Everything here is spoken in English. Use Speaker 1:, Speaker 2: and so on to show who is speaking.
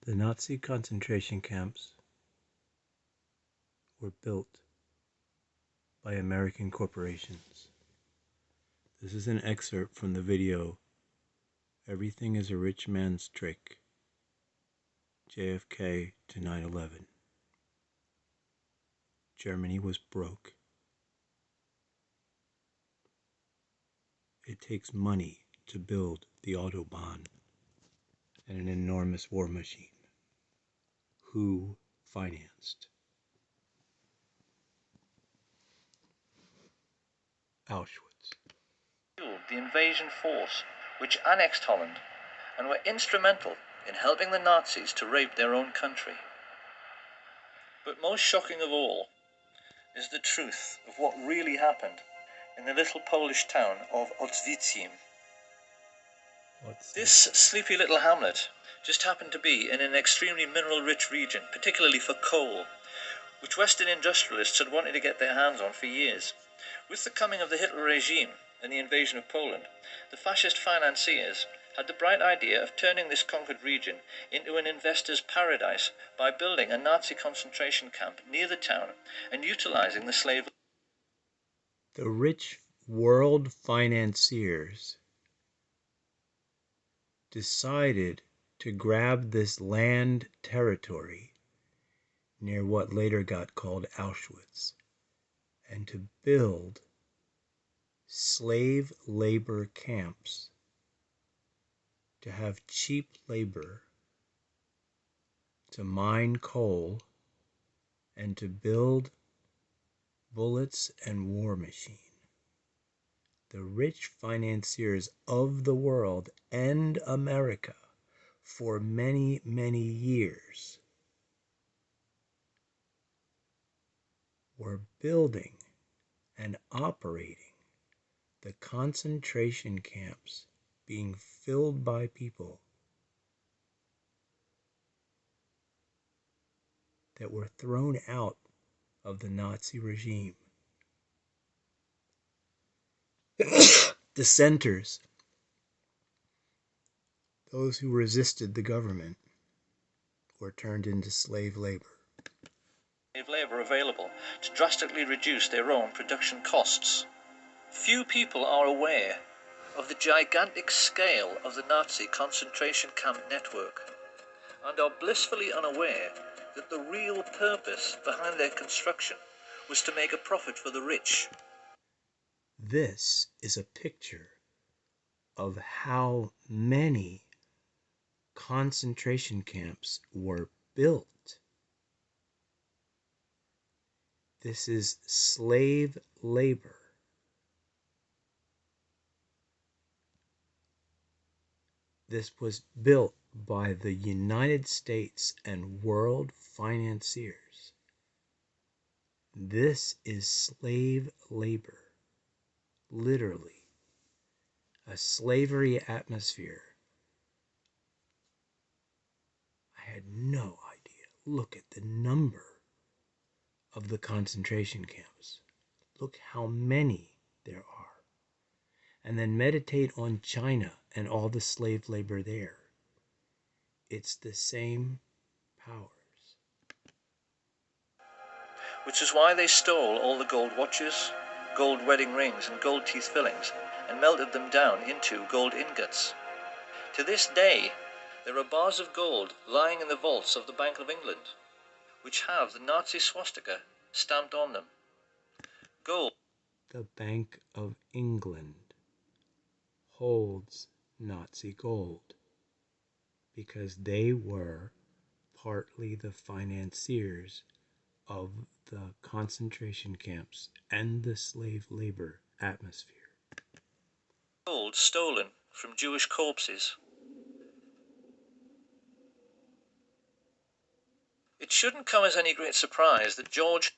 Speaker 1: The Nazi concentration camps were built by American corporations. This is an excerpt from the video, "Everything is a Rich Man's Trick, JFK to 9/11. Germany was broke. It takes money to build the Autobahn and an enormous war machine. Who financed Auschwitz?"
Speaker 2: The invasion force which annexed Holland and were instrumental in helping the Nazis to rape their own country. But most shocking of all is the truth of what really happened in the little Polish town of Auschwitz. This sleepy little hamlet just happened to be in an extremely mineral-rich region, particularly for coal, which Western industrialists had wanted to get their hands on for years. With the coming of the Hitler regime and the invasion of Poland, the fascist financiers had the bright idea of turning this conquered region into an investor's paradise by building a Nazi concentration camp near the town and utilizing the slave.
Speaker 1: The rich world financiers decided to grab this land territory near what later got called Auschwitz and to build slave labor camps, to have cheap labor, to mine coal, and to build bullets and war machine. The rich financiers of the world and America for many, many years were building and operating the concentration camps being filled by people that were thrown out of the Nazi regime. Dissenters, those who resisted the government, were turned into slave labor.
Speaker 2: Labor available to drastically reduce their own production costs. Few people are aware of the gigantic scale of the Nazi concentration camp network and are blissfully unaware that the real purpose behind their construction was to make a profit for the rich.
Speaker 1: This is a picture of how many concentration camps were built. This is slave labor. This was built by the United States and world financiers. This is slave labor, literally, a slavery atmosphere. I had no idea. Look at the number of the concentration camps. Look how many there are. And then meditate on China and all the slave labor there. It's the same powers.
Speaker 2: Which is why they stole all the gold watches, gold wedding rings, and gold teeth fillings and melted them down into gold ingots. To this day, there are bars of gold lying in the vaults of the Bank of England, which have the Nazi swastika stamped on them. Gold.
Speaker 1: The Bank of England holds Nazi gold because they were partly the financiers of the concentration camps and the slave labor atmosphere.
Speaker 2: Gold stolen from Jewish corpses. It shouldn't come as any great surprise that George